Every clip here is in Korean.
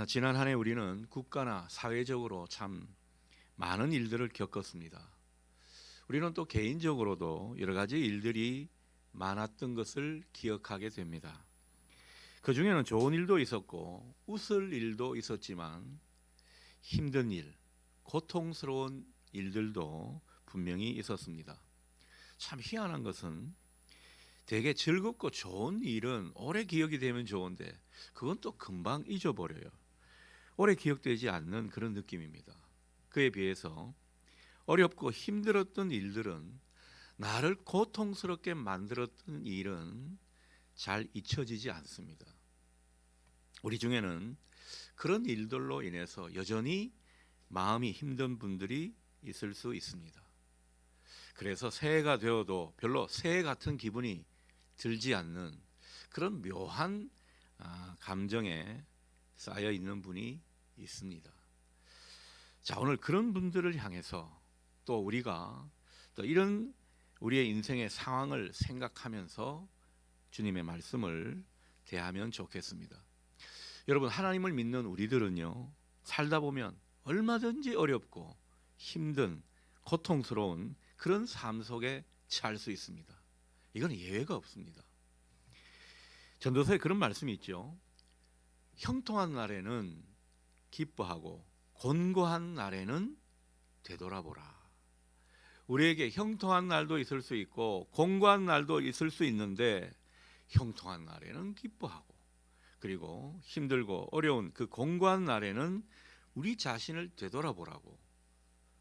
지난 한 해 우리는 국가나 사회적으로 참 많은 일들을 겪었습니다. 우리는 또 개인적으로도 여러 가지 일들이 많았던 것을 기억하게 됩니다. 그 중에는 좋은 일도 있었고 웃을 일도 있었지만 힘든 일, 고통스러운 일들도 분명히 있었습니다. 참 희한한 것은 되게 즐겁고 좋은 일은 오래 기억이 되면 좋은데 그건 또 금방 잊어버려요. 오래 기억되지 않는 그런 느낌입니다. 그에 비해서 어렵고 힘들었던 일들은, 나를 고통스럽게 만들었던 일은 잘 잊혀지지 않습니다. 우리 중에는 그런 일들로 인해서 여전히 마음이 힘든 분들이 있을 수 있습니다. 그래서 새해가 되어도 별로 새해 같은 기분이 들지 않는 그런 묘한 감정에 쌓여 있는 분이 있습니다. 자, 오늘 그런 분들을 향해서 또 우리가 또 이런 우리의 인생의 상황을 생각하면서 주님의 말씀을 대하면 좋겠습니다. 여러분, 하나님을 믿는 우리들은요, 살다 보면 얼마든지 어렵고 힘든 고통스러운 그런 삶 속에 처할 수 있습니다. 이건 예외가 없습니다. 전도서에 그런 말씀이 있죠. 형통한 날에는 기뻐하고 곤고한 날에는 되돌아보라. 우리에게 형통한 날도 있을 수 있고 곤고한 날도 있을 수 있는데, 형통한 날에는 기뻐하고, 그리고 힘들고 어려운 그 곤고한 날에는 우리 자신을 되돌아보라고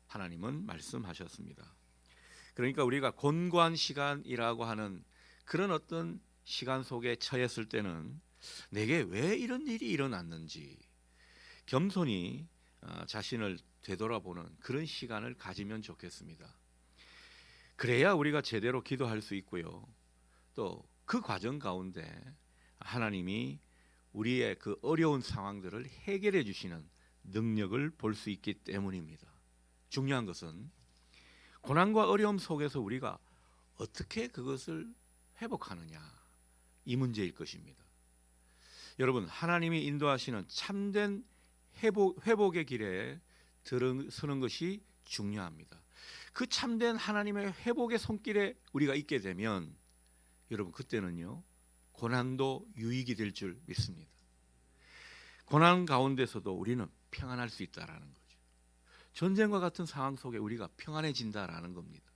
하나님은 말씀하셨습니다. 그러니까 우리가 곤고한 시간이라고 하는 그런 어떤 시간 속에 처했을 때는 내게 왜 이런 일이 일어났는지 겸손히 자신을 되돌아보는 그런 시간을 가지면 좋겠습니다. 그래야 우리가 제대로 기도할 수 있고요. 또 그 과정 가운데 하나님이 우리의 그 어려운 상황들을 해결해 주시는 능력을 볼 수 있기 때문입니다. 중요한 것은 고난과 어려움 속에서 우리가 어떻게 그것을 회복하느냐, 이 문제일 것입니다. 여러분, 하나님이 인도하시는 참된 회복의 길에 들어서는 것이 중요합니다. 그 참된 하나님의 회복의 손길에 우리가 있게 되면 여러분, 그때는요, 고난도 유익이 될 줄 믿습니다. 고난 가운데서도 우리는 평안할 수 있다라는 거죠. 전쟁과 같은 상황 속에 우리가 평안해진다라는 겁니다.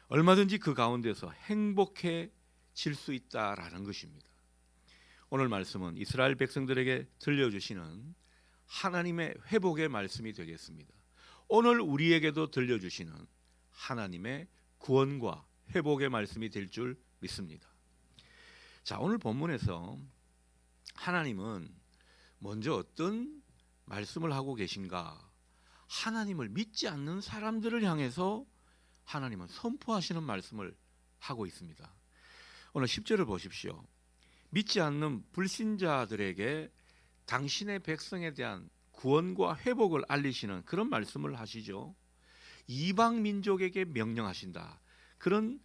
얼마든지 그 가운데서 행복해질 수 있다라는 것입니다. 오늘 말씀은 이스라엘 백성들에게 들려주시는 하나님의 회복의 말씀이 되겠습니다. 오늘 우리에게도 들려주시는 하나님의 구원과 회복의 말씀이 될 줄 믿습니다. 자, 오늘 본문에서 하나님은 먼저 어떤 말씀을 하고 계신가? 하나님을 믿지 않는 사람들을 향해서 하나님은 선포하시는 말씀을 하고 있습니다. 오늘 10절을 보십시오. 믿지 않는 불신자들에게 당신의 백성에 대한 구원과 회복을 알리시는 그런 말씀을 하시죠. 이방 민족에게 명령하신다. 그런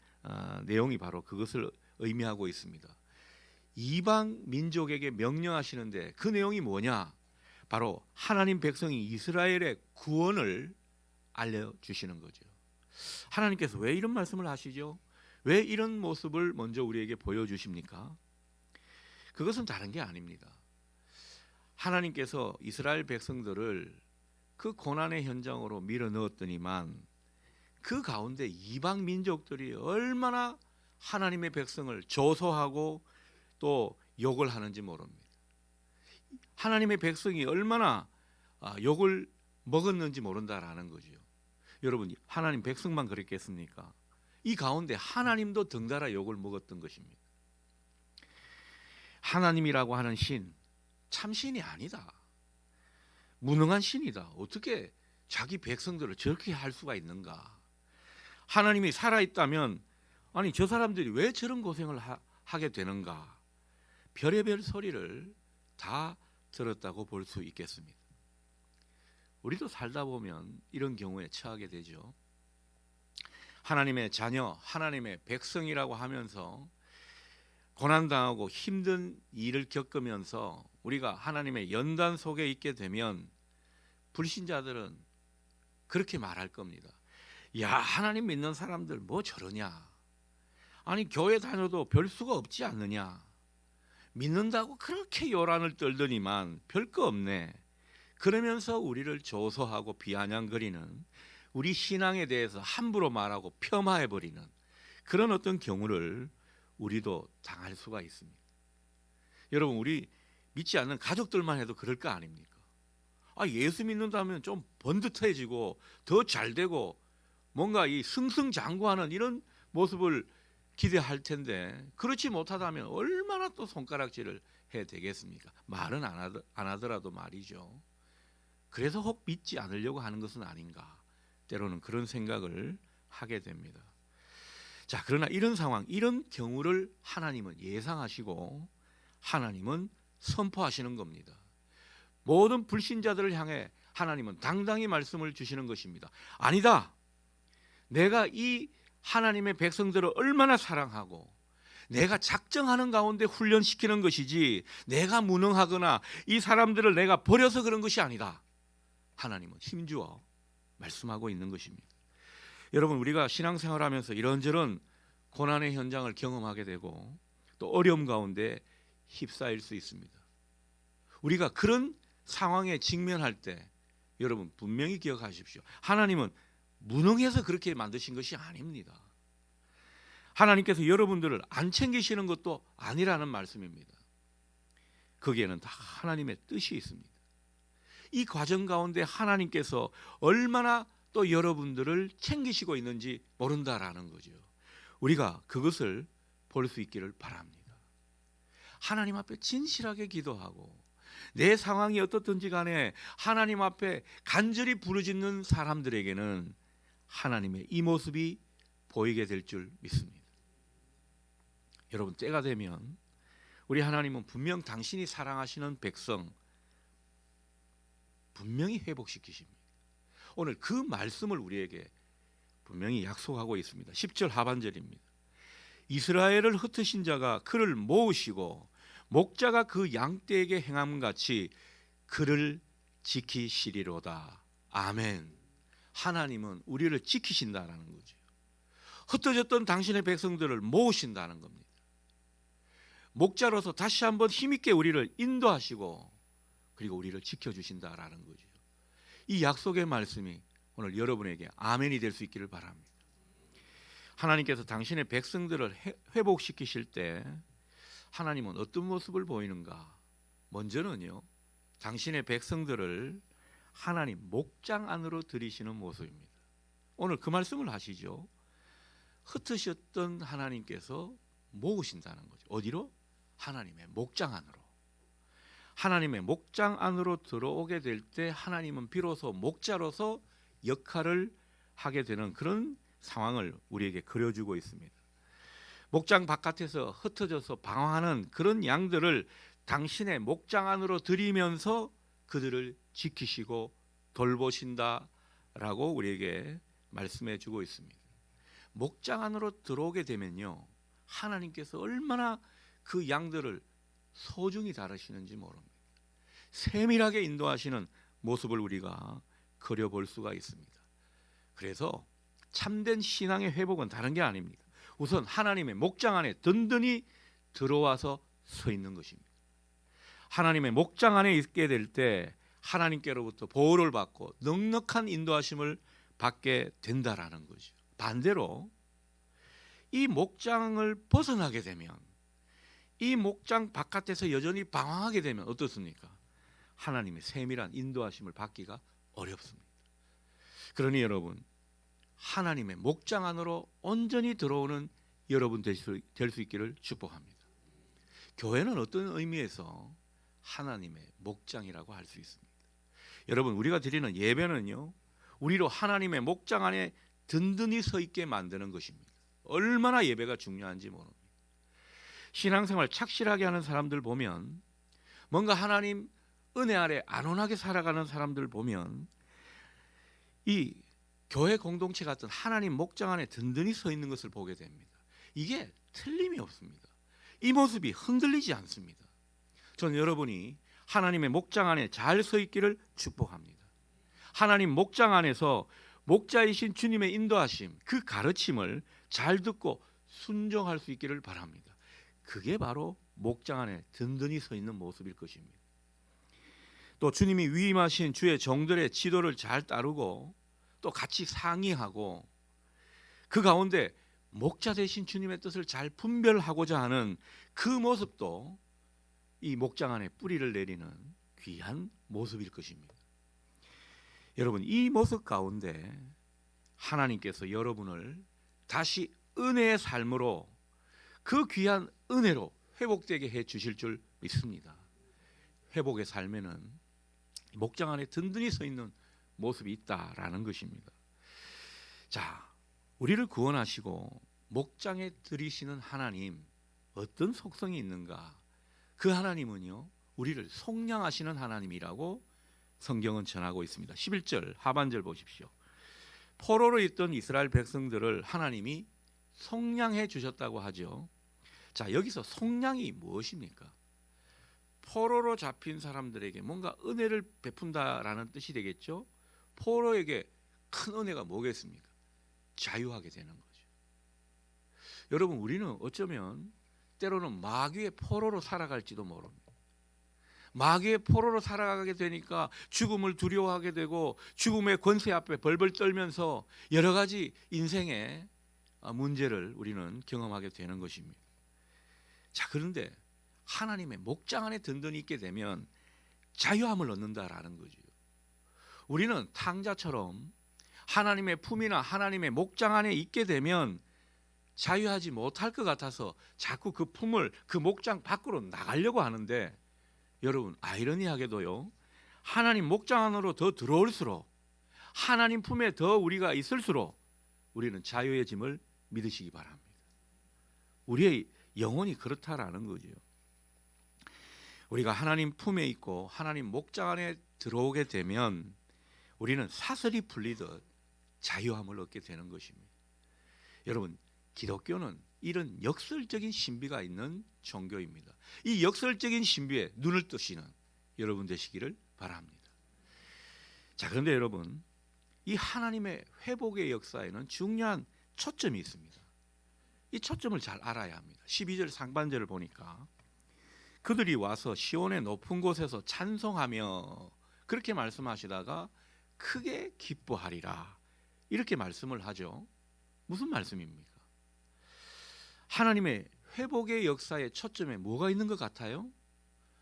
내용이 바로 그것을 의미하고 있습니다. 이방 민족에게 명령하시는데 그 내용이 뭐냐? 바로 하나님 백성이 이스라엘의 구원을 알려주시는 거죠. 하나님께서 왜 이런 말씀을 하시죠? 왜 이런 모습을 먼저 우리에게 보여주십니까? 그것은 다른 게 아닙니다. 하나님께서 이스라엘 백성들을 그 고난의 현장으로 밀어 넣었더니만 그 가운데 이방 민족들이 얼마나 하나님의 백성을 조소하고 또 욕을 하는지 모릅니다. 하나님의 백성이 얼마나 욕을 먹었는지 모른다라는 거죠. 여러분, 하나님 백성만 그랬겠습니까? 이 가운데 하나님도 덩달아 욕을 먹었던 것입니다. 하나님이라고 하는 신, 참신이 아니다. 무능한 신이다. 어떻게 자기 백성들을 저렇게 할 수가 있는가? 하나님이 살아있다면 아니 저 사람들이 왜 저런 고생을 하게 되는가? 별의별 소리를 다 들었다고 볼 수 있겠습니다. 우리도 살다 보면 이런 경우에 처하게 되죠. 하나님의 자녀, 하나님의 백성이라고 하면서 고난당하고 힘든 일을 겪으면서 우리가 하나님의 연단 속에 있게 되면 불신자들은 그렇게 말할 겁니다. 야, 하나님 믿는 사람들 뭐 저러냐? 아니 교회 다녀도 별 수가 없지 않느냐? 믿는다고 그렇게 요란을 떨더니만 별거 없네. 그러면서 우리를 조소하고 비아냥거리는, 우리 신앙에 대해서 함부로 말하고 폄하해버리는 그런 어떤 경우를 우리도 당할 수가 있습니다. 여러분, 우리 믿지 않는 가족들만 해도 그럴 거 아닙니까? 예수 믿는다면 좀 번듯해지고 더 잘되고 뭔가 이 승승장구하는 이런 모습을 기대할 텐데, 그렇지 못하다면 얼마나 또 손가락질을 해야 되겠습니까? 말은 안 하더라도 말이죠. 그래서 혹 믿지 않으려고 하는 것은 아닌가, 때로는 그런 생각을 하게 됩니다. 자, 그러나 이런 상황, 이런 경우를 하나님은 예상하시고 하나님은 선포하시는 겁니다. 모든 불신자들을 향해 하나님은 당당히 말씀을 주시는 것입니다. 아니다, 내가 이 하나님의 백성들을 얼마나 사랑하고 내가 작정하는 가운데 훈련시키는 것이지 내가 무능하거나 이 사람들을 내가 버려서 그런 것이 아니다. 하나님은 힘주어 말씀하고 있는 것입니다. 여러분, 우리가 신앙생활하면서 이런저런 고난의 현장을 경험하게 되고 또 어려움 가운데 휩싸일 수 있습니다. 우리가 그런 상황에 직면할 때 여러분 분명히 기억하십시오. 하나님은 무능해서 그렇게 만드신 것이 아닙니다. 하나님께서 여러분들을 안 챙기시는 것도 아니라는 말씀입니다. 거기에는 다 하나님의 뜻이 있습니다. 이 과정 가운데 하나님께서 얼마나 또 여러분들을 챙기시고 있는지 모른다라는 거죠. 우리가 그것을 볼 수 있기를 바랍니다. 하나님 앞에 진실하게 기도하고 내 상황이 어떻든지 간에 하나님 앞에 간절히 부르짖는 사람들에게는 하나님의 이 모습이 보이게 될 줄 믿습니다. 여러분, 때가 되면 우리 하나님은 분명 당신이 사랑하시는 백성 분명히 회복시키십니다. 오늘 그 말씀을 우리에게 분명히 약속하고 있습니다. 10절 하반절입니다. 이스라엘을 흩으신 자가 그를 모으시고 목자가 그 양떼에게 행함같이 그를 지키시리로다. 아멘. 하나님은 우리를 지키신다라는 거죠. 흩어졌던 당신의 백성들을 모으신다는 겁니다. 목자로서 다시 한번 힘있게 우리를 인도하시고 그리고 우리를 지켜주신다라는 거죠. 이 약속의 말씀이 오늘 여러분에게 아멘이 될 수 있기를 바랍니다. 하나님께서 당신의 백성들을 회복시키실 때 하나님은 어떤 모습을 보이는가? 먼저는요, 당신의 백성들을 하나님 목장 안으로 들이시는 모습입니다. 오늘 그 말씀을 하시죠. 흩으셨던 하나님께서 모으신다는 거죠. 어디로? 하나님의 목장 안으로. 하나님의 목장 안으로 들어오게 될 때 하나님은 비로소 목자로서 역할을 하게 되는 그런 상황을 우리에게 그려주고 있습니다. 목장 바깥에서 흩어져서 방황하는 그런 양들을 당신의 목장 안으로 들이면서 그들을 지키시고 돌보신다라고 우리에게 말씀해 주고 있습니다. 목장 안으로 들어오게 되면요, 하나님께서 얼마나 그 양들을 소중히 다루시는지 모릅니다. 세밀하게 인도하시는 모습을 우리가 그려볼 수가 있습니다. 그래서 참된 신앙의 회복은 다른 게 아닙니다. 우선 하나님의 목장 안에 든든히 들어와서 서 있는 것입니다. 하나님의 목장 안에 있게 될 때 하나님께로부터 보호를 받고 넉넉한 인도하심을 받게 된다라는 거죠. 반대로 이 목장을 벗어나게 되면, 이 목장 바깥에서 여전히 방황하게 되면 어떻습니까? 하나님의 세밀한 인도하심을 받기가 어렵습니다. 그러니 여러분, 하나님의 목장 안으로 온전히 들어오는 여러분 될 수 있기를 축복합니다. 교회는 어떤 의미에서 하나님의 목장이라고 할 수 있습니다. 여러분, 우리가 드리는 예배는요, 우리로 하나님의 목장 안에 든든히 서 있게 만드는 것입니다. 얼마나 예배가 중요한지 모릅니다. 신앙생활 착실하게 하는 사람들 보면, 뭔가 하나님 은혜 아래 안온하게 살아가는 사람들 보면 이 교회 공동체 같은 하나님 목장 안에 든든히 서 있는 것을 보게 됩니다. 이게 틀림이 없습니다. 이 모습이 흔들리지 않습니다. 저는 여러분이 하나님의 목장 안에 잘 서 있기를 축복합니다. 하나님 목장 안에서 목자이신 주님의 인도하심, 그 가르침을 잘 듣고 순종할 수 있기를 바랍니다. 그게 바로 목장 안에 든든히 서 있는 모습일 것입니다. 또 주님이 위임하신 주의 종들의 지도를 잘 따르고 또 같이 상의하고 그 가운데 목자 되신 주님의 뜻을 잘 분별하고자 하는 그 모습도 이 목장 안에 뿌리를 내리는 귀한 모습일 것입니다. 여러분, 이 모습 가운데 하나님께서 여러분을 다시 은혜의 삶으로 그 귀한 은혜로 회복되게 해 주실 줄 믿습니다. 회복의 삶에는 목장 안에 든든히 서 있는 모습이 있다라는 것입니다. 자, 우리를 구원하시고 목장에 들이시는 하나님, 어떤 속성이 있는가? 그 하나님은요, 우리를 속량하시는 하나님이라고 성경은 전하고 있습니다. 11절 하반절 보십시오. 포로로 있던 이스라엘 백성들을 하나님이 속량해 주셨다고 하죠. 자, 여기서 속량이 무엇입니까? 포로로 잡힌 사람들에게 뭔가 은혜를 베푼다라는 뜻이 되겠죠. 포로에게 큰 은혜가 뭐겠습니까? 자유하게 되는 거죠. 여러분, 우리는 어쩌면 때로는 마귀의 포로로 살아갈지도 모릅니다. 마귀의 포로로 살아가게 되니까 죽음을 두려워하게 되고 죽음의 권세 앞에 벌벌 떨면서 여러 가지 인생의 문제를 우리는 경험하게 되는 것입니다. 자, 그런데 하나님의 목장 안에 든든히 있게 되면 자유함을 얻는다라는 거죠. 우리는 탕자처럼 하나님의 품이나 하나님의 목장 안에 있게 되면 자유하지 못할 것 같아서 자꾸 그 품을 그 목장 밖으로 나가려고 하는데, 여러분, 아이러니하게도요, 하나님 목장 안으로 더 들어올수록, 하나님 품에 더 우리가 있을수록 우리는 자유의 짐을 믿으시기 바랍니다. 우리의 영혼이 그렇다라는 거죠. 우리가 하나님 품에 있고 하나님 목장 안에 들어오게 되면 우리는 사슬이 풀리듯 자유함을 얻게 되는 것입니다. 여러분, 기독교는 이런 역설적인 신비가 있는 종교입니다. 이 역설적인 신비에 눈을 뜨시는 여러분 되시기를 바랍니다. 자, 그런데 여러분, 이 하나님의 회복의 역사에는 중요한 초점이 있습니다. 이 초점을 잘 알아야 합니다. 12절 상반절을 보니까 그들이 와서 시온의 높은 곳에서 찬송하며, 그렇게 말씀하시다가 크게 기뻐하리라, 이렇게 말씀을 하죠. 무슨 말씀입니까? 하나님의 회복의 역사의 초점에 뭐가 있는 것 같아요?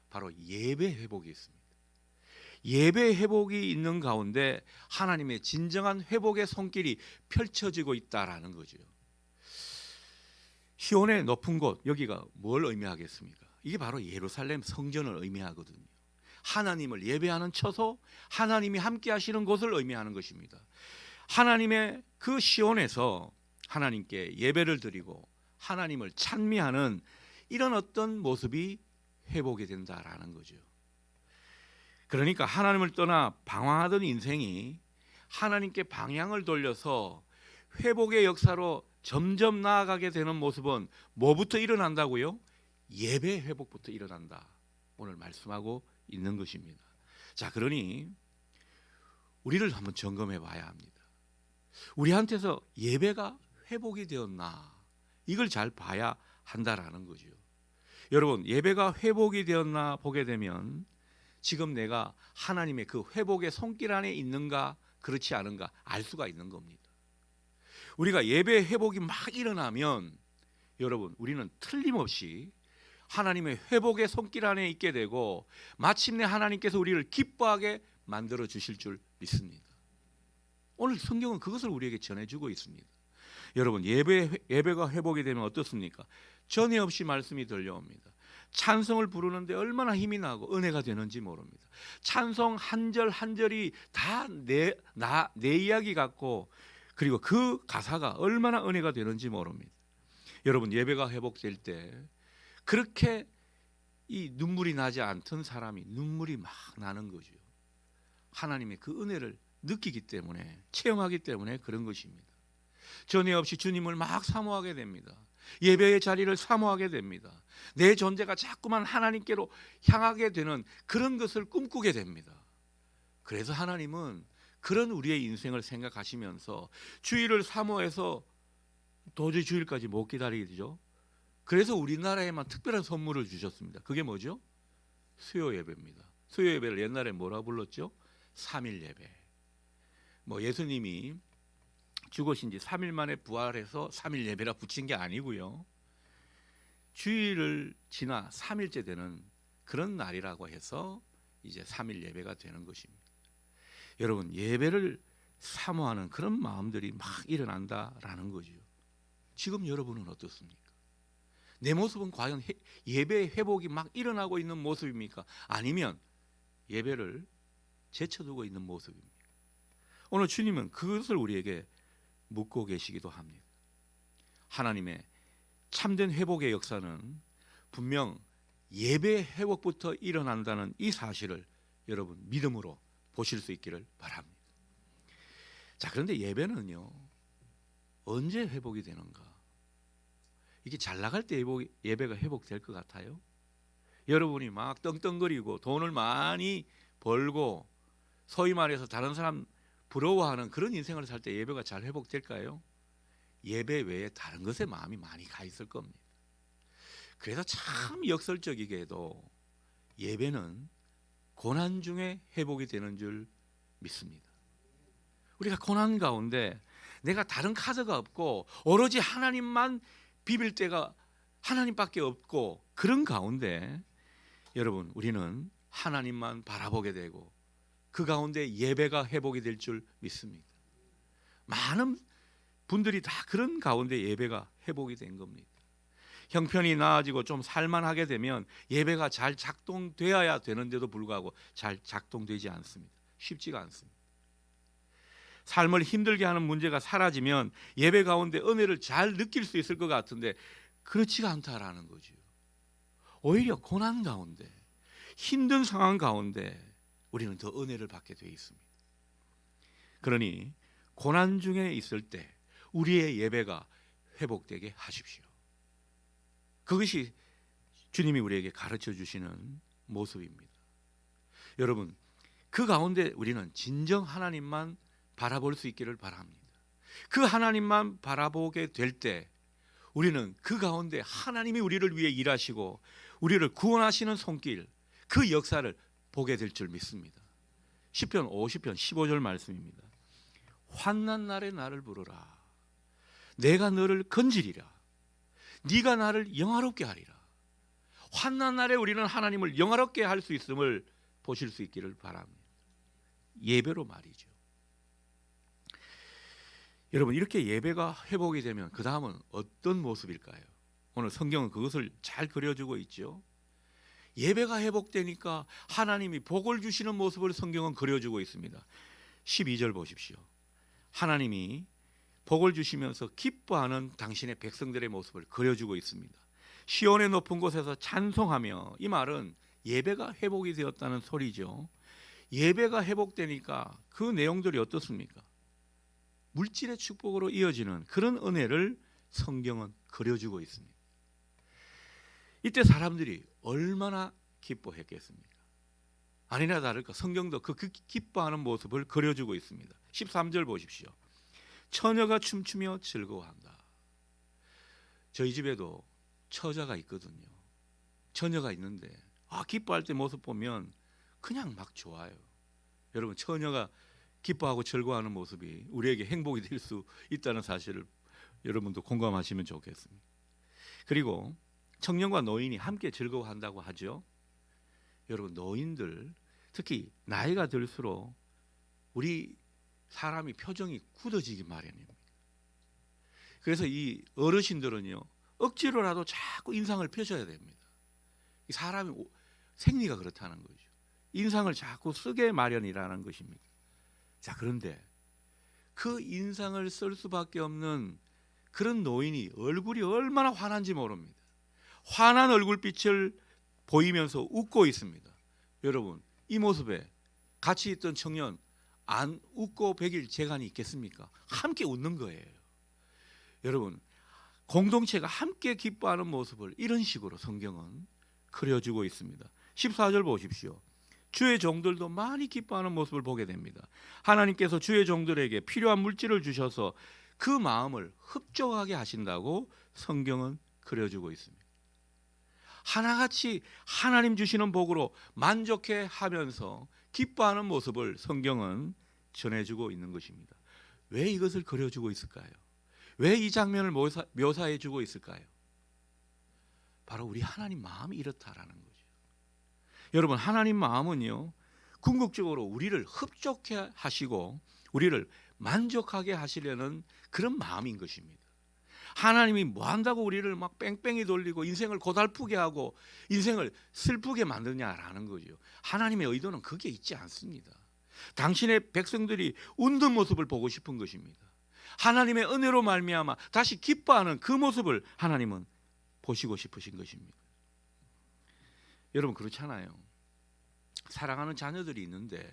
바로 예배 회복이 있습니다. 예배 회복이 있는 가운데 하나님의 진정한 회복의 손길이 펼쳐지고 있다라는 거죠. 시온의 높은 곳, 여기가 뭘 의미하겠습니까? 이게 바로 예루살렘 성전을 의미하거든요. 하나님을 예배하는 처소, 하나님이 함께 하시는 곳을 의미하는 것입니다. 하나님의 그 시온에서 하나님께 예배를 드리고 하나님을 찬미하는 이런 어떤 모습이 회복이 된다라는 거죠. 그러니까 하나님을 떠나 방황하던 인생이 하나님께 방향을 돌려서 회복의 역사로 점점 나아가게 되는 모습은 뭐부터 일어난다고요? 예배 회복부터 일어난다, 오늘 말씀하고 있는 것입니다. 자, 그러니 우리를 한번 점검해 봐야 합니다. 우리한테서 예배가 회복이 되었나, 이걸 잘 봐야 한다라는 거죠. 여러분, 예배가 회복이 되었나 보게 되면 지금 내가 하나님의 그 회복의 손길 안에 있는가 그렇지 않은가 알 수가 있는 겁니다. 우리가 예배 회복이 막 일어나면 여러분, 우리는 틀림없이 하나님의 회복의 손길 안에 있게 되고 마침내 하나님께서 우리를 기뻐하게 만들어 주실 줄 믿습니다. 오늘 성경은 그것을 우리에게 전해주고 있습니다. 여러분, 예배가 회복이 되면 어떻습니까? 전에 없이 말씀이 들려옵니다. 찬송을 부르는데 얼마나 힘이 나고 은혜가 되는지 모릅니다. 찬송 한 절 한 절이 다 내 이야기 같고, 그리고 그 가사가 얼마나 은혜가 되는지 모릅니다. 여러분, 예배가 회복될 때 그렇게 이 눈물이 나지 않던 사람이 눈물이 막 나는 거죠. 하나님의 그 은혜를 느끼기 때문에, 체험하기 때문에 그런 것입니다. 전에 없이 주님을 막 사모하게 됩니다. 예배의 자리를 사모하게 됩니다. 내 존재가 자꾸만 하나님께로 향하게 되는 그런 것을 꿈꾸게 됩니다. 그래서 하나님은 그런 우리의 인생을 생각하시면서 주일을 사모해서 도저히 주일까지 못 기다리게 되죠. 그래서 우리나라에만 특별한 선물을 주셨습니다. 그게 뭐죠? 수요 예배입니다. 수요 예배를 옛날에 뭐라 불렀죠? 3일 예배. 뭐 예수님이 죽으신 지 3일 만에 부활해서 3일 예배라 붙인 게 아니고요. 주일을 지나 3일째 되는 그런 날이라고 해서 이제 3일 예배가 되는 것입니다. 여러분, 예배를 사모하는 그런 마음들이 막 일어난다라는 거죠. 지금 여러분은 어떻습니까? 내 모습은 과연 예배 회복이 막 일어나고 있는 모습입니까? 아니면 예배를 제쳐두고 있는 모습입니까? 오늘 주님은 그것을 우리에게 묻고 계시기도 합니다. 하나님의 참된 회복의 역사는 분명 예배 회복부터 일어난다는 이 사실을 여러분 믿음으로 보실 수 있기를 바랍니다. 자, 그런데 예배는요, 언제 회복이 되는가? 이게 잘 나갈 때 예배가 회복될 것 같아요? 여러분이 막 떵떵거리고 돈을 많이 벌고 소위 말해서 다른 사람 부러워하는 그런 인생을 살 때 예배가 잘 회복될까요? 예배 외에 다른 것에 마음이 많이 가 있을 겁니다. 그래서 참 역설적이게도 예배는 고난 중에 회복이 되는 줄 믿습니다. 우리가 고난 가운데 내가 다른 카드가 없고 오로지 하나님만 비빌 때가 하나님밖에 없고 그런 가운데 여러분 우리는 하나님만 바라보게 되고 그 가운데 예배가 회복이 될 줄 믿습니다. 많은 분들이 다 그런 가운데 예배가 회복이 된 겁니다. 형편이 나아지고 좀 살만하게 되면 예배가 잘 작동되어야 되는데도 불구하고 잘 작동되지 않습니다. 쉽지가 않습니다. 삶을 힘들게 하는 문제가 사라지면 예배 가운데 은혜를 잘 느낄 수 있을 것 같은데 그렇지가 않다라는 거죠. 오히려 고난 가운데 힘든 상황 가운데 우리는 더 은혜를 받게 되어 있습니다. 그러니 고난 중에 있을 때 우리의 예배가 회복되게 하십시오. 그것이 주님이 우리에게 가르쳐 주시는 모습입니다. 여러분, 그 가운데 우리는 진정 하나님만 바라볼 수 있기를 바랍니다. 그 하나님만 바라보게 될 때 우리는 그 가운데 하나님이 우리를 위해 일하시고 우리를 구원하시는 손길, 그 역사를 보게 될 줄 믿습니다. 시편 50편 15절 말씀입니다. 환난 날에 나를 부르라. 내가 너를 건지리라. 네가 나를 영화롭게 하리라. 환난 날에 우리는 하나님을 영화롭게 할 수 있음을 보실 수 있기를 바랍니다. 예배로 말이죠. 여러분, 이렇게 예배가 회복이 되면 그 다음은 어떤 모습일까요? 오늘 성경은 그것을 잘 그려주고 있죠. 예배가 회복되니까 하나님이 복을 주시는 모습을 성경은 그려주고 있습니다. 12절 보십시오. 하나님이 복을 주시면서 기뻐하는 당신의 백성들의 모습을 그려주고 있습니다. 시온의 높은 곳에서 찬송하며, 이 말은 예배가 회복이 되었다는 소리죠. 예배가 회복되니까 그 내용들이 어떻습니까? 물질의 축복으로 이어지는 그런 은혜를 성경은 그려주고 있습니다. 이때 사람들이 얼마나 기뻐했겠습니까? 아니나 다를까 성경도 그 기뻐하는 모습을 그려주고 있습니다. 13절 보십시오. 처녀가 춤추며 즐거워한다. 저희 집에도 처자가 있거든요. 처녀가 있는데 기뻐할 때 모습 보면 그냥 막 좋아요. 여러분, 처녀가 기뻐하고 즐거워하는 모습이 우리에게 행복이 될 수 있다는 사실을 여러분도 공감하시면 좋겠습니다. 그리고 청년과 노인이 함께 즐거워한다고 하죠. 여러분, 노인들 특히 나이가 들수록 우리 사람이 표정이 굳어지기 마련입니다. 그래서 이 어르신들은요, 억지로라도 자꾸 인상을 펴셔야 됩니다. 이 사람이 생리가 그렇다는 거죠. 인상을 자꾸 쓰게 마련이라는 것입니다. 자, 그런데 그 인상을 쓸 수밖에 없는 그런 노인이 얼굴이 얼마나 환한지 모릅니다. 환한 얼굴빛을 보이면서 웃고 있습니다. 여러분, 이 모습에 같이 있던 청년 안 웃고 배길 재간이 있겠습니까? 함께 웃는 거예요. 여러분, 공동체가 함께 기뻐하는 모습을 이런 식으로 성경은 그려주고 있습니다. 14절 보십시오. 주의 종들도 많이 기뻐하는 모습을 보게 됩니다. 하나님께서 주의 종들에게 필요한 물질을 주셔서 그 마음을 흡족하게 하신다고 성경은 그려주고 있습니다. 하나같이 하나님 주시는 복으로 만족해 하면서 기뻐하는 모습을 성경은 전해주고 있는 것입니다. 왜 이것을 그려주고 있을까요? 왜 이 장면을 묘사해주고 있을까요? 바로 우리 하나님 마음이 이렇다라는 거죠. 여러분, 하나님 마음은요, 궁극적으로 우리를 흡족해 하시고 우리를 만족하게 하시려는 그런 마음인 것입니다. 하나님이 뭐 한다고 우리를 막 뺑뺑이 돌리고 인생을 고달프게 하고 인생을 슬프게 만드냐라는 거죠. 하나님의 의도는 그게 있지 않습니다. 당신의 백성들이 웃는 모습을 보고 싶은 것입니다. 하나님의 은혜로 말미암아 다시 기뻐하는 그 모습을 하나님은 보시고 싶으신 것입니다. 여러분, 그렇잖아요. 사랑하는 자녀들이 있는데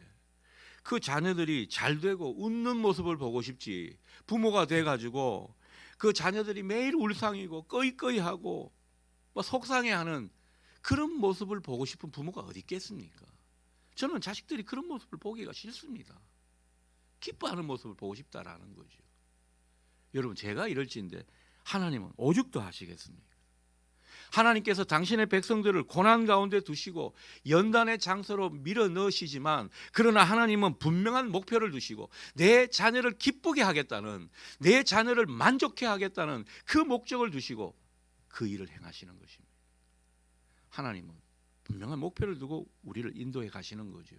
그 자녀들이 잘 되고 웃는 모습을 보고 싶지, 부모가 돼가지고 그 자녀들이 매일 울상이고 꺼이꺼이하고 속상해하는 그런 모습을 보고 싶은 부모가 어디 있겠습니까? 저는 자식들이 그런 모습을 보기가 싫습니다. 기뻐하는 모습을 보고 싶다라는 거죠. 여러분, 제가 이럴지인데 하나님은 오죽도 하시겠습니까? 하나님께서 당신의 백성들을 고난 가운데 두시고 연단의 장소로 밀어 넣으시지만, 그러나 하나님은 분명한 목표를 두시고 내 자녀를 기쁘게 하겠다는, 내 자녀를 만족해 하겠다는 그 목적을 두시고 그 일을 행하시는 것입니다. 하나님은 분명한 목표를 두고 우리를 인도해 가시는 거죠.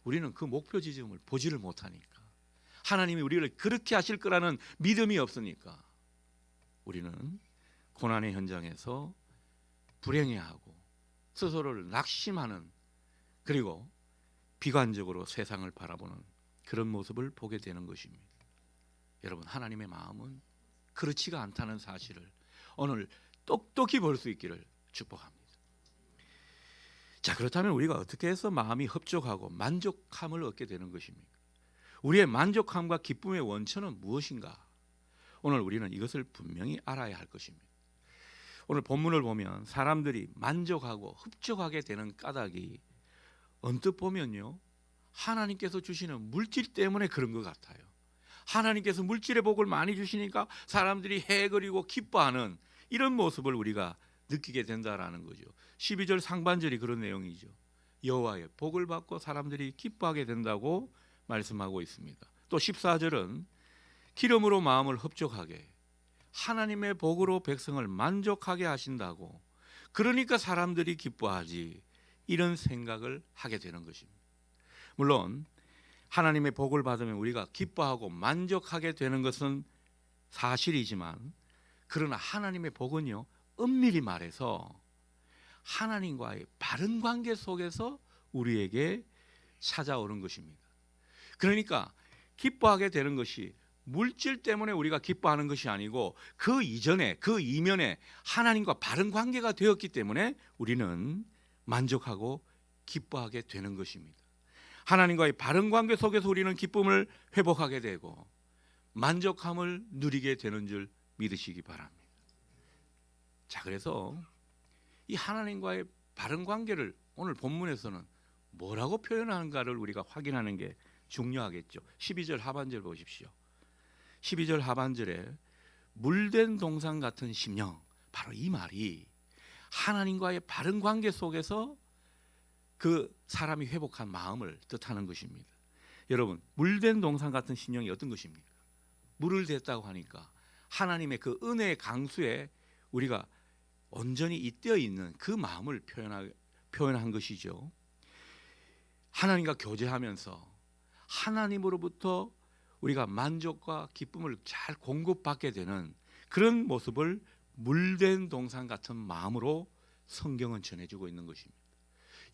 우리는 그 목표 지점을 보지를 못하니까, 하나님이 우리를 그렇게 하실 거라는 믿음이 없으니까 우리는 고난의 현장에서 불행해하고 스스로를 낙심하는, 그리고 비관적으로 세상을 바라보는 그런 모습을 보게 되는 것입니다. 여러분, 하나님의 마음은 그렇지가 않다는 사실을 오늘 똑똑히 볼 수 있기를 축복합니다. 자, 그렇다면 우리가 어떻게 해서 마음이 흡족하고 만족함을 얻게 되는 것입니까? 우리의 만족함과 기쁨의 원천은 무엇인가? 오늘 우리는 이것을 분명히 알아야 할 것입니다. 오늘 본문을 보면 사람들이 만족하고 흡족하게 되는 까닭이 언뜻 보면요, 하나님께서 주시는 물질 때문에 그런 것 같아요. 하나님께서 물질의 복을 많이 주시니까 사람들이 해그리고 기뻐하는 이런 모습을 우리가 느끼게 된다라는 거죠. 12절 상반절이 그런 내용이죠. 여호와의 복을 받고 사람들이 기뻐하게 된다고 말씀하고 있습니다. 또 14절은 기름으로 마음을 흡족하게, 하나님의 복으로 백성을 만족하게 하신다고, 그러니까 사람들이 기뻐하지, 이런 생각을 하게 되는 것입니다. 물론 하나님의 복을 받으면 우리가 기뻐하고 만족하게 되는 것은 사실이지만, 그러나 하나님의 복은요, 엄밀히 말해서 하나님과의 바른 관계 속에서 우리에게 찾아오는 것입니다. 그러니까 기뻐하게 되는 것이 물질 때문에 우리가 기뻐하는 것이 아니고 그 이전에, 그 이면에 하나님과 바른 관계가 되었기 때문에 우리는 만족하고 기뻐하게 되는 것입니다. 하나님과의 바른 관계 속에서 우리는 기쁨을 회복하게 되고 만족함을 누리게 되는 줄 믿으시기 바랍니다. 자, 그래서 이 하나님과의 바른 관계를 오늘 본문에서는 뭐라고 표현하는가를 우리가 확인하는 게 중요하겠죠. 12절 하반절 보십시오. 12절 하반절에 물된 동상 같은 심령, 바로 이 말이 하나님과의 바른 관계 속에서 그 사람이 회복한 마음을 뜻하는 것입니다. 여러분, 물된 동상 같은 심령이 어떤 것입니까? 물을 댔다고 하니까 하나님의 그 은혜의 강수에 우리가 온전히 잇대어 있는 그 마음을 표현한 것이죠. 하나님과 교제하면서 하나님으로부터 우리가 만족과 기쁨을 잘 공급받게 되는 그런 모습을 물된 동상 같은 마음으로 성경은 전해주고 있는 것입니다.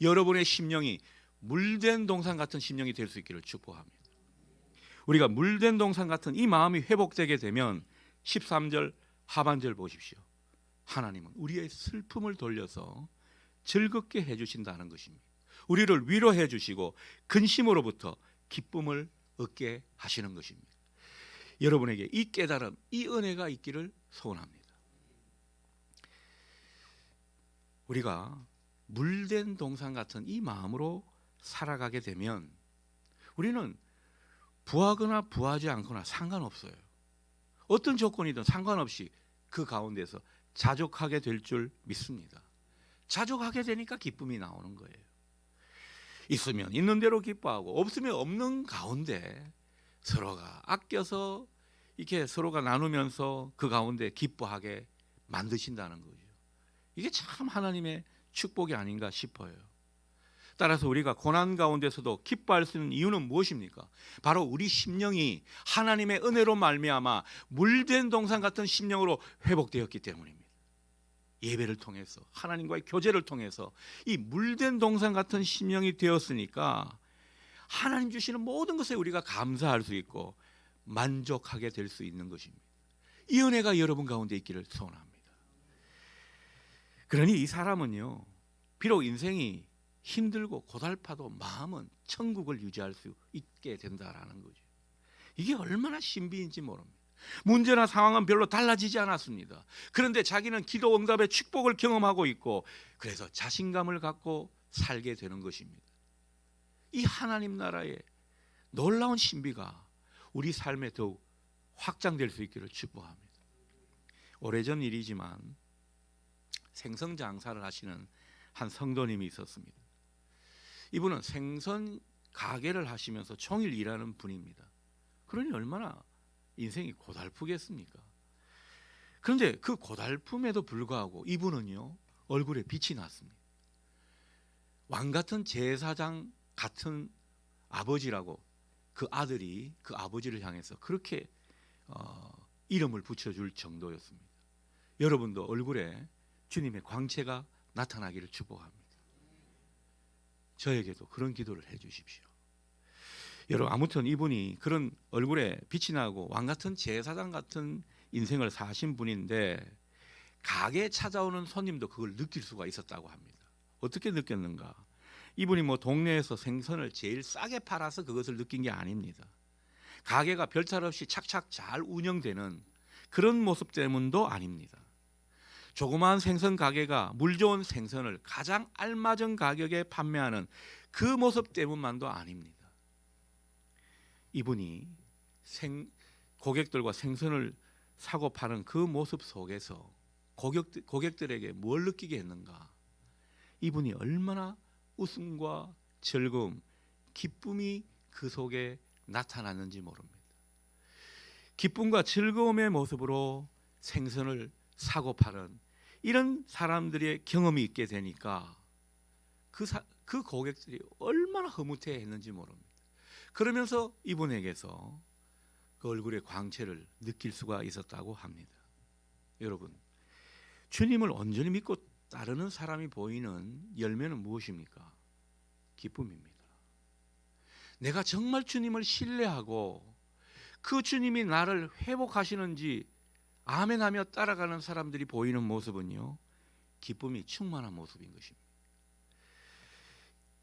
여러분의 심령이 물된 동상 같은 심령이 될 수 있기를 축복합니다. 우리가 물된 동상 같은 이 마음이 회복되게 되면 13절 하반절 보십시오. 하나님은 우리의 슬픔을 돌려서 즐겁게 해주신다는 것입니다. 우리를 위로해 주시고 근심으로부터 기쁨을 얻게 하시는 것입니다. 여러분에게 이 깨달음, 이 은혜가 있기를 소원합니다. 우리가 물된 동산 같은 이 마음으로 살아가게 되면 우리는 부하거나 부하지 않거나 상관없어요. 어떤 조건이든 상관없이 그 가운데서 자족하게 될 줄 믿습니다. 자족하게 되니까 기쁨이 나오는 거예요. 있으면 있는 대로 기뻐하고 없으면 없는 가운데 서로가 아껴서 이렇게 서로가 나누면서 그 가운데 기뻐하게 만드신다는 거죠. 이게 참 하나님의 축복이 아닌가 싶어요. 따라서 우리가 고난 가운데서도 기뻐할 수 있는 이유는 무엇입니까? 바로 우리 심령이 하나님의 은혜로 말미암아 물된 동산 같은 심령으로 회복되었기 때문입니다. 예배를 통해서 하나님과의 교제를 통해서 이 물된 동산 같은 심령이 되었으니까 하나님 주시는 모든 것에 우리가 감사할 수 있고 만족하게 될 수 있는 것입니다. 이 은혜가 여러분 가운데 있기를 소원합니다. 그러니 이 사람은요, 비록 인생이 힘들고 고달파도 마음은 천국을 유지할 수 있게 된다라는 거죠. 이게 얼마나 신비인지 모릅니다. 문제나 상황은 별로 달라지지 않았습니다. 그런데 자기는 기도 응답의 축복을 경험하고 있고 그래서 자신감을 갖고 살게 되는 것입니다. 이 하나님 나라의 놀라운 신비가 우리 삶에 더욱 확장될 수 있기를 축복합니다. 오래전 일이지만 생선 장사를 하시는 한 성도님이 있었습니다. 이분은 생선 가게를 하시면서 종일 일하는 분입니다. 그러니 얼마나 인생이 고달프겠습니까? 그런데 그 고달픔에도 불구하고 이분은요, 얼굴에 빛이 났습니다. 왕 같은 제사장 같은 아버지라고 그 아들이 그 아버지를 향해서 그렇게 이름을 붙여줄 정도였습니다. 여러분도 얼굴에 주님의 광채가 나타나기를 축복합니다. 저에게도 그런 기도를 해 주십시오. 여러분, 아무튼 이분이 그런 얼굴에 빛이 나고 왕 같은 제사장 같은 인생을 사신 분인데 가게에 찾아오는 손님도 그걸 느낄 수가 있었다고 합니다. 어떻게 느꼈는가? 이분이 뭐 동네에서 생선을 제일 싸게 팔아서 그것을 느낀 게 아닙니다. 가게가 별탈 없이 착착 잘 운영되는 그런 모습 때문도 아닙니다. 조그마한 생선 가게가 물 좋은 생선을 가장 알맞은 가격에 판매하는 그 모습 때문만도 아닙니다. 이분이 고객들과 생선을 사고 파는 그 모습 속에서 고객들에게 뭘 느끼게 했는가? 이분이 얼마나 웃음과 즐거움, 기쁨이 그 속에 나타났는지 모릅니다. 기쁨과 즐거움의 모습으로 생선을 사고 파는 이런 사람들의 경험이 있게 되니까 그 고객들이 얼마나 흐뭇해했는지 모릅니다. 그러면서 이분에게서 그 얼굴의 광채를 느낄 수가 있었다고 합니다. 여러분, 주님을 온전히 믿고 따르는 사람이 보이는 열매는 무엇입니까? 기쁨입니다. 내가 정말 주님을 신뢰하고 그 주님이 나를 회복하시는지 아멘하며 따라가는 사람들이 보이는 모습은요, 기쁨이 충만한 모습인 것입니다.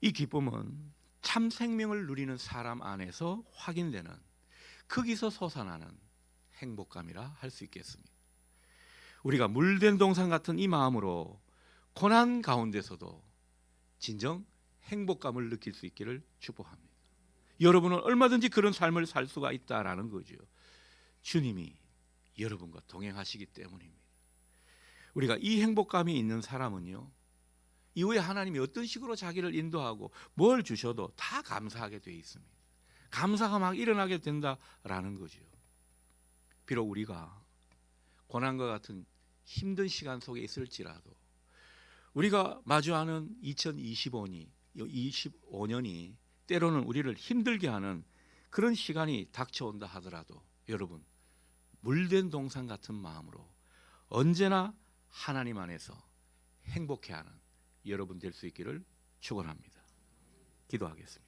이 기쁨은 참 생명을 누리는 사람 안에서 확인되는, 거기서 솟아나는 행복감이라 할 수 있겠습니다. 우리가 물된 동산 같은 이 마음으로 고난 가운데서도 진정 행복감을 느낄 수 있기를 축복합니다. 여러분은 얼마든지 그런 삶을 살 수가 있다라는 거죠. 주님이 여러분과 동행하시기 때문입니다. 우리가 이 행복감이 있는 사람은요, 이후에 하나님이 어떤 식으로 자기를 인도하고 뭘 주셔도 다 감사하게 되어 있습니다. 감사가 막 일어나게 된다라는 거죠. 비록 우리가 고난과 같은 힘든 시간 속에 있을지라도 우리가 마주하는 2025년이 때로는 우리를 힘들게 하는 그런 시간이 닥쳐온다 하더라도 여러분, 물된 동산 같은 마음으로 언제나 하나님 안에서 행복해하는 여러분 될 수 있기를 축원합니다. 기도하겠습니다.